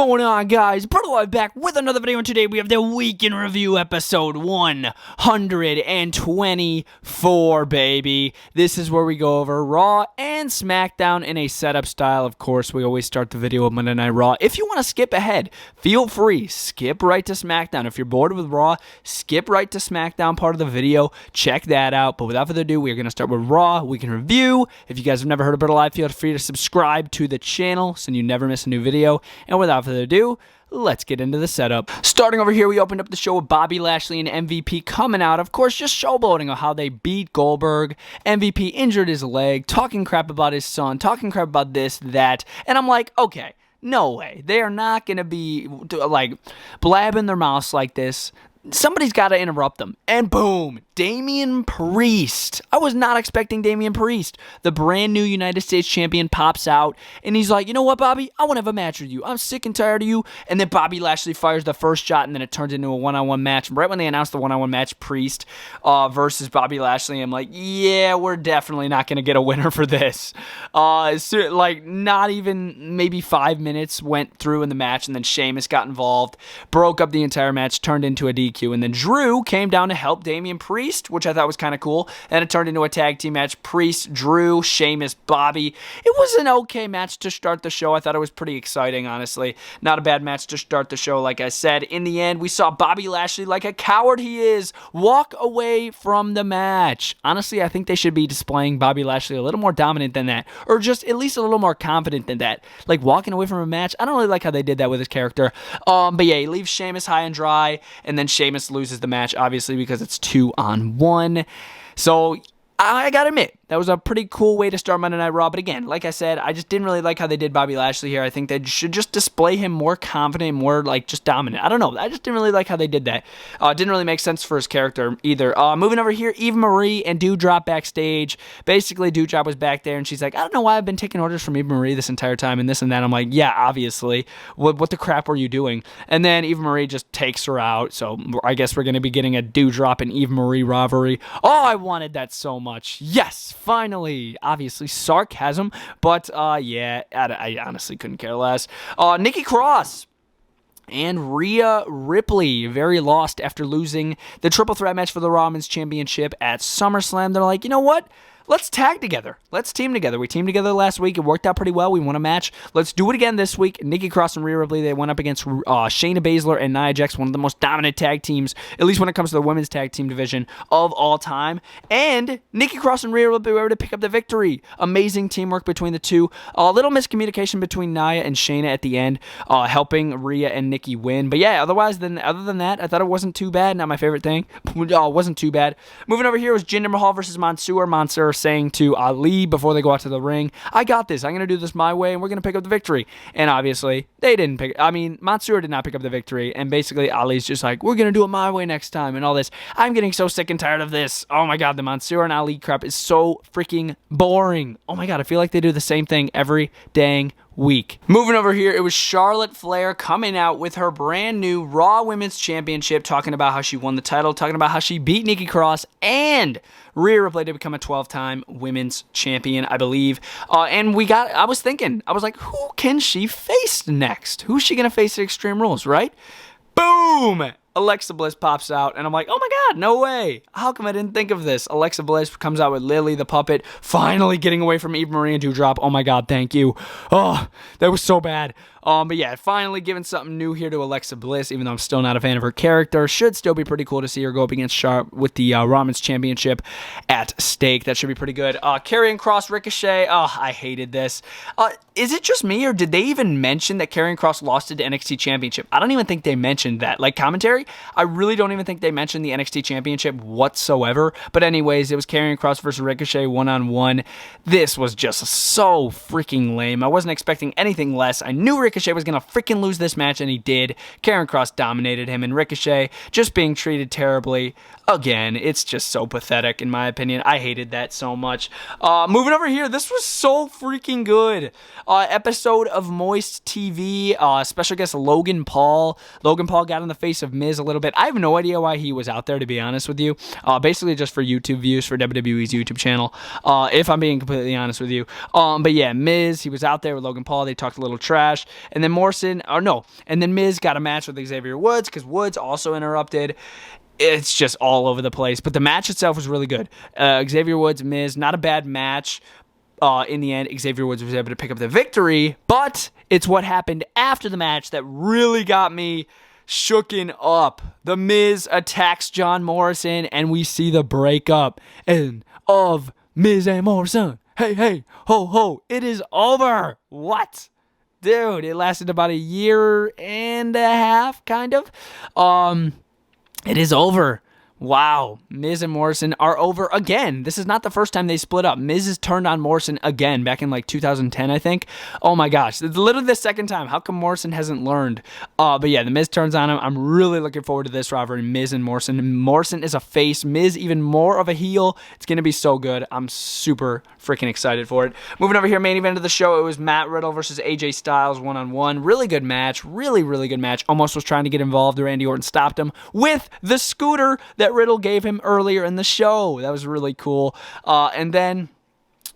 going on, guys? BrettO Live back with another video, and today we have the Week in Review episode 124, baby. This is where we go over Raw and SmackDown in a setup style. Of course, we always start the video with Monday Night Raw. If you want to skip ahead, feel free. Skip right to SmackDown. If you're bored with Raw, skip right to SmackDown part of the video. Check that out. But without further ado, we're going to start with Raw, Week in Review. If you guys have never heard of BrettO Live, feel free to subscribe to the channel so you never miss a new video. And without further ado, let's get into the setup. Starting over here, we opened up the show with Bobby Lashley and MVP coming out. Of course, just showboating on how they beat Goldberg. MVP injured his leg, talking crap about his son, talking crap about this, that. And I'm like, okay, no way. They are not going to be, like, blabbing their mouths like this. Somebody's got to interrupt them. And boom, Damien Priest. I was not expecting Damien Priest. The brand new United States champion pops out, and he's like, you know what, Bobby? I want to have a match with you. I'm sick and tired of you. And then Bobby Lashley fires the first shot, and then it turns into a one-on-one match. Right when they announced the one-on-one match, Priest versus Bobby Lashley, I'm like, yeah, we're definitely not going to get a winner for this. Like, not even maybe 5 minutes went through in the match, and then Sheamus got involved, broke up the entire match, turned into a DQ. And then Drew came down to help Damien Priest, which I thought was kind of cool. And it turned into a tag team match. Priest, Drew, Sheamus, Bobby. It was an okay match to start the show. I thought it was pretty exciting, honestly. Not a bad match to start the show, like I said. In the end, we saw Bobby Lashley, like a coward he is, walk away from the match. Honestly, I think they should be displaying Bobby Lashley a little more dominant than that. Or just at least a little more confident than that. Like walking away from a match. I don't really like how they did that with his character. But yeah, he leaves Sheamus high and dry. And then Sheamus loses the match, obviously, because it's 2-on-1. So I gotta admit, that was a pretty cool way to start Monday Night Raw. But again, like I said, I just didn't really like how they did Bobby Lashley here. I think they should just display him more confident, more like just dominant. I don't know. I just didn't really like how they did that. Didn't really make sense for his character either. Moving over here, Eva Marie and Doudrop backstage. Basically, Doudrop was back there and she's like, I don't know why I've been taking orders from Eva Marie this entire time and this and that. I'm like, yeah, obviously. What the crap were you doing? And then Eva Marie just takes her out. So I guess we're going to be getting a Doudrop and Eva Marie rivalry. Oh, I wanted that so much. Yes, finally. Obviously, sarcasm, but yeah, I honestly couldn't care less. Nikki Cross and Rhea Ripley, very lost after losing the triple threat match for the Raw Women's Championship at SummerSlam. They're like, you know what? Let's tag together. Let's team together. We teamed together last week. It worked out pretty well. We won a match. Let's do it again this week. Nikki Cross and Rhea Ripley, they went up against Shayna Baszler and Nia Jax, one of the most dominant tag teams, at least when it comes to the women's tag team division of all time. And Nikki Cross and Rhea Ripley were able to pick up the victory. Amazing teamwork between the two. A little miscommunication between Nia and Shayna at the end, helping Rhea and Nikki win. But yeah, other than that, I thought it wasn't too bad. Not my favorite thing. Wasn't too bad. Moving over here was Jinder Mahal versus Mansoor. Mansoor saying to Ali before they go out to the ring, I got this. I'm going to do this my way, and we're going to pick up the victory. And obviously, they didn't Mansoor did not pick up the victory, and basically, Ali's just like, we're going to do it my way next time, and all this. I'm getting so sick and tired of this. Oh my god, the Mansoor and Ali crap is so freaking boring. Oh my god, I feel like they do the same thing every dang week. Moving over here, it was Charlotte Flair coming out with her brand new Raw Women's Championship, talking about how she won the title, talking about how she beat Nikki Cross and Rhea Ripley to become a 12-time women's champion, I believe. And I was like, who can she face next? Who's she going to face at Extreme Rules, right? Boom! Alexa Bliss pops out, and I'm like, oh my god, no way. How come I didn't think of this? Alexa Bliss comes out with Lily the puppet, finally getting away from Eva Marie and Doudrop. Oh my god, thank you. Oh, that was so bad. But yeah, finally giving something new here to Alexa Bliss, even though I'm still not a fan of her character. Should still be pretty cool to see her go up against Sharp with the Raw Women's Championship at stake. That should be pretty good. Karrion Kross, Ricochet. Oh, I hated this. Is it just me, or did they even mention that Karrion Kross lost it to NXT Championship? I don't even think they mentioned that. Like commentary, I really don't even think they mentioned the NXT Championship whatsoever. But anyways, it was Karrion Kross versus Ricochet one-on-one. This was just so freaking lame. I wasn't expecting anything less. I knew Ricochet was going to freaking lose this match, and he did. Karrion Kross dominated him, and Ricochet just being treated terribly. Again, it's just so pathetic, in my opinion. I hated that so much. Moving over here, this was so freaking good. Episode of Moist TV, special guest Logan Paul. Logan Paul got in the face of Miz a little bit. I have no idea why he was out there, to be honest with you. Basically just for YouTube views for WWE's YouTube channel, if I'm being completely honest with you. But yeah, Miz, he was out there with Logan Paul. They talked a little trash. and then and then Miz got a match with Xavier Woods because Woods also interrupted. It's just all over the place, but the match itself was really good. Xavier Woods, Miz, not a bad match. In the end, Xavier Woods was able to pick up the victory, but it's what happened after the match that really got me shooken up. The Miz attacks John Morrison, and we see the breakup of Miz and Morrison. Hey, hey, ho, ho, it is over. What? Dude, it lasted about a year and a half, kind of. It is over. Wow, Miz and Morrison are over again. This is not the first time they split up. Miz has turned on Morrison again back in like 2010, I think. Oh my gosh, it's literally the second time. How come Morrison hasn't learned? But yeah, the Miz turns on him. I'm really looking forward to this rivalry, Miz and Morrison. Morrison is a face, Miz even more of a heel. It's going to be so good. I'm super freaking excited for it. Moving over here, main event of the show, it was Matt Riddle versus AJ Styles one-on-one. Really good match. Really, really good match. Almost was trying to get involved. Randy Orton stopped him with the scooter that Riddle gave him earlier in the show. That was really cool. And then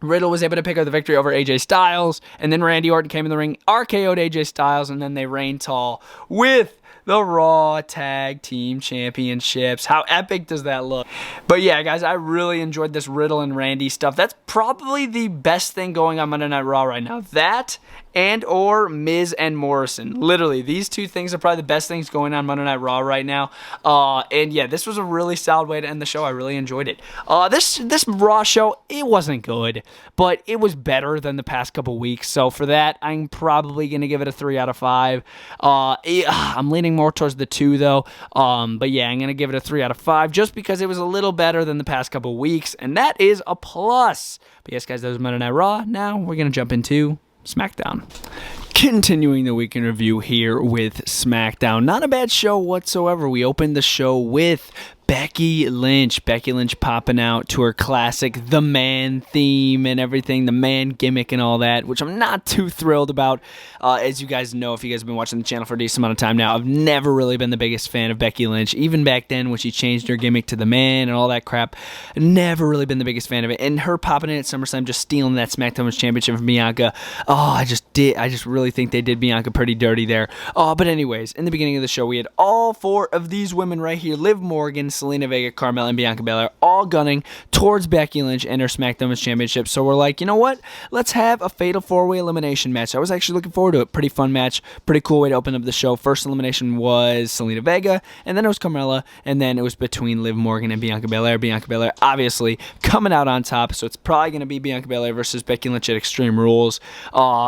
Riddle was able to pick up the victory over AJ Styles, and then Randy Orton came in the ring, RKO'd AJ Styles, and then they reigned tall with the Raw Tag Team Championships. How epic does that look? But yeah, guys, I really enjoyed this Riddle and Randy stuff. That's probably the best thing going on Monday Night Raw right now. That and or Miz and Morrison. Literally, these two things are probably the best things going on Monday Night Raw right now. And yeah, this was a really solid way to end the show. I really enjoyed it. This Raw show, it wasn't good, but it was better than the past couple weeks. So for that, I'm probably going to give it a 3 out of 5. I'm leaning more towards the 2 though. But yeah, I'm going to give it a 3 out of 5 just because it was a little better than the past couple weeks, and that is a plus. But yes, guys, that was Monday Night Raw. Now we're going to jump into SmackDown. Continuing the week in review here with SmackDown. Not a bad show whatsoever. We opened the show with Becky Lynch. Becky Lynch popping out to her classic The Man theme and everything, the man gimmick and all that, which I'm not too thrilled about. As you guys know, if you guys have been watching the channel for a decent amount of time now, I've never really been the biggest fan of Becky Lynch. Even back then when she changed her gimmick to The Man and all that crap, never really been the biggest fan of it. And her popping in at SummerSlam, just stealing that SmackDown Women's Championship from Bianca. I just really think they did Bianca pretty dirty there. But anyways, in the beginning of the show, we had all 4 of these women right here, Liv Morgan, Selena Vega, Carmella, and Bianca Belair, all gunning towards Becky Lynch and her SmackDown Women's Championship. So we're like, you know what? Let's have a fatal 4-way elimination match. I was actually looking forward to it. Pretty fun match. Pretty cool way to open up the show. First elimination was Selena Vega, and then it was Carmella, and then it was between Liv Morgan and Bianca Belair. Bianca Belair obviously coming out on top, so it's probably going to be Bianca Belair versus Becky Lynch at Extreme Rules,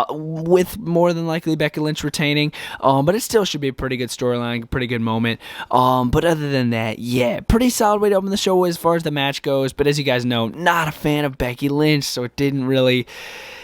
with more than likely Becky Lynch retaining, but it still should be a pretty good storyline, pretty good moment. But other than that, yeah, pretty solid way to open the show as far as the match goes, but as you guys know, not a fan of Becky Lynch, so it didn't really,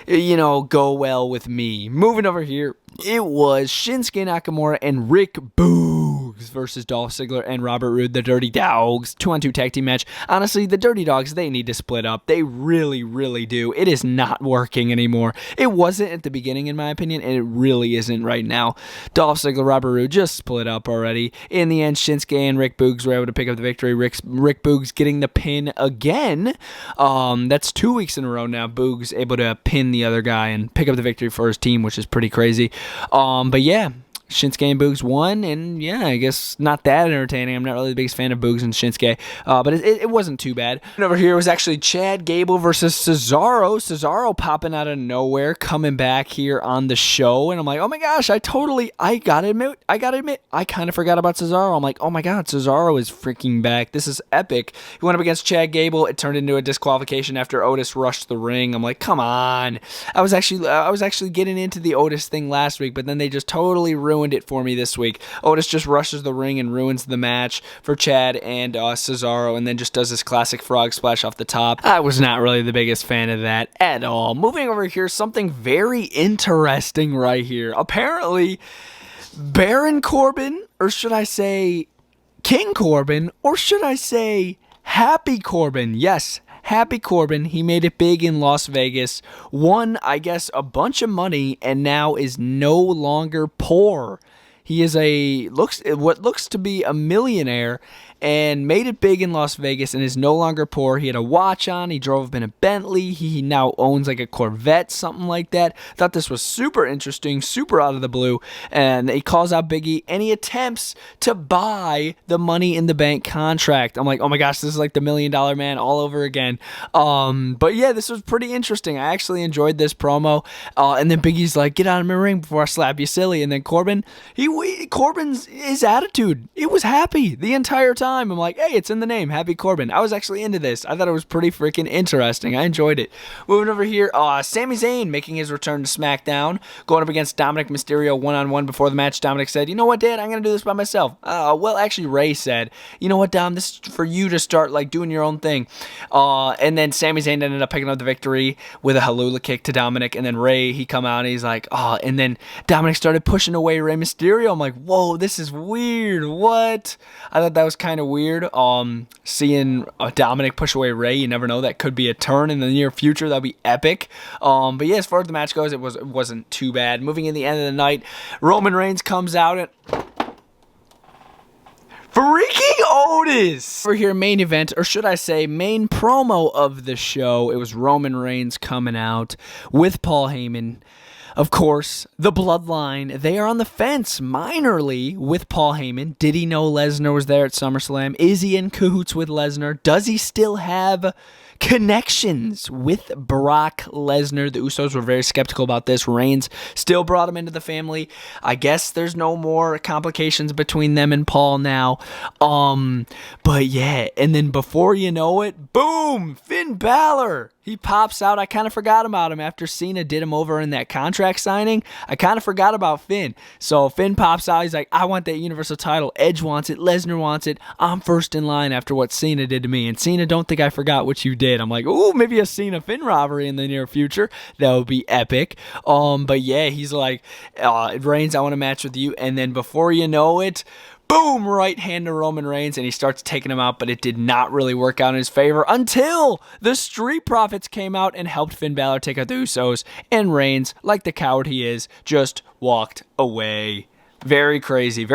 go well with me. Moving over here, it was Shinsuke Nakamura and Rick Boogs versus Dolph Ziggler and Robert Roode, the Dirty Dogs. 2-on-2 tag team match. Honestly, the Dirty Dogs, they need to split up. They really, really do. It is not working anymore. It wasn't at the beginning, in my opinion, and it really isn't right now. Dolph Ziggler, Robert Roode just split up already. In the end, Shinsuke and Rick Boogs were able to pick up the victory. Rick Boogs getting the pin again. That's 2 weeks in a row now. Boogs able to pin the other guy and pick up the victory for his team, which is pretty crazy. But yeah, Shinsuke and Boogs won, and yeah, I guess not that entertaining. I'm not really the biggest fan of Boogs and Shinsuke, but it wasn't too bad. And over here was actually Chad Gable versus Cesaro. Cesaro popping out of nowhere, coming back here on the show, and I'm like, oh my gosh, I gotta admit, I kind of forgot about Cesaro. I'm like, oh my god, Cesaro is freaking back. This is epic. He went up against Chad Gable. It turned into a disqualification after Otis rushed the ring. I'm like, come on. I was actually getting into the Otis thing last week, but then they just totally ruined it for me this week. Otis just rushes the ring and ruins the match for Chad and Cesaro, and then just does this classic frog splash off the top. I was not really the biggest fan of that at all. Moving over here, something very interesting right here. Apparently, Baron Corbin, or should I say King Corbin, or should I say Happy Corbin? Yes, Happy Corbin, he made it big in Las Vegas, won, I guess, a bunch of money, and now is no longer poor. He is what looks to be a millionaire, and made it big in Las Vegas and is no longer poor. He had a watch on. He drove in a Bentley. He now owns like a Corvette, something like that. Thought this was super interesting, super out of the blue. And he calls out Big E, and he attempts to buy the Money in the Bank contract. I'm like, oh my gosh, this is like the $1 Million Man all over again. But yeah, this was pretty interesting. I actually enjoyed this promo. And then Big E's like, get out of my ring before I slap you silly. And then Corbin's his attitude, it was happy the entire time. I'm like, hey, it's in the name, Happy Corbin. I was actually into this. I thought it was pretty freaking interesting. I enjoyed it. Moving over here, Sami Zayn making his return to SmackDown, going up against Dominic Mysterio one-on-one. Before the match, Dominic said, you know what, Dad, I'm going to do this by myself. Well, actually, Ray said, you know what, Dom, this is for you to start like doing your own thing. And then Sami Zayn ended up picking up the victory with a Hallelujah kick to Dominic. And then Ray, he come out and he's like, and then Dominic started pushing away Rey Mysterio. I'm like, whoa, this is weird. What? I thought that was kind of weird. Seeing Dominic push away Ray, you never know. That could be a turn in the near future. That'd be epic. But yeah, as far as the match goes, it wasn't too bad. Moving in the end of the night, Roman Reigns comes out and freaking Otis! Over here, main event, or should I say main promo of the show. It was Roman Reigns coming out with Paul Heyman. Of course, the Bloodline, they are on the fence minorly with Paul Heyman. Did he know Lesnar was there at SummerSlam? Is he in cahoots with Lesnar? Does he still have connections with Brock Lesnar? The Usos were very skeptical about this. Reigns still brought him into the family. I guess there's no more complications between them and Paul now. But yeah, and then before you know it, boom, Finn Balor. He pops out. I kind of forgot about him after Cena did him over in that contract signing. I kind of forgot about Finn. So Finn pops out. He's like, I want that Universal title. Edge wants it. Lesnar wants it. I'm first in line after what Cena did to me. And Cena, don't think I forgot what you did. I'm like, ooh, maybe a Cena-Finn robbery in the near future. That would be epic. But yeah, he's like, Reigns, I want to match with you. And then before you know it, boom, right hand to Roman Reigns, and he starts taking him out, but it did not really work out in his favor until the Street Profits came out and helped Finn Balor take out the Usos, and Reigns, like the coward he is, just walked away. Very crazy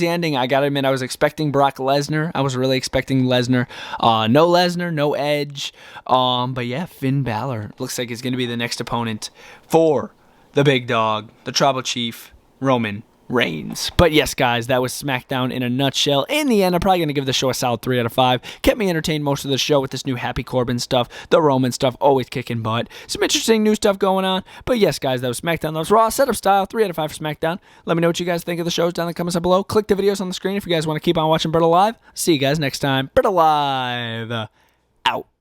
ending. I gotta admit, I was expecting Brock Lesnar. I was really expecting Lesnar. No Lesnar, no Edge. But yeah, Finn Balor looks like he's gonna be the next opponent for the big dog, the Tribal Chief, Roman Reigns. But yes, guys, that was SmackDown in a nutshell. In the end, I'm probably going to give the show a solid 3 out of 5. Kept me entertained most of the show with this new Happy Corbin stuff. The Roman stuff, always kicking butt. Some interesting new stuff going on. But yes, guys, that was SmackDown. That was Raw. Setup style, 3 out of 5 for SmackDown. Let me know what you guys think of the shows down in the comments down below. Click the videos on the screen if you guys want to keep on watching BrettO Live. See you guys next time. BrettO Live out.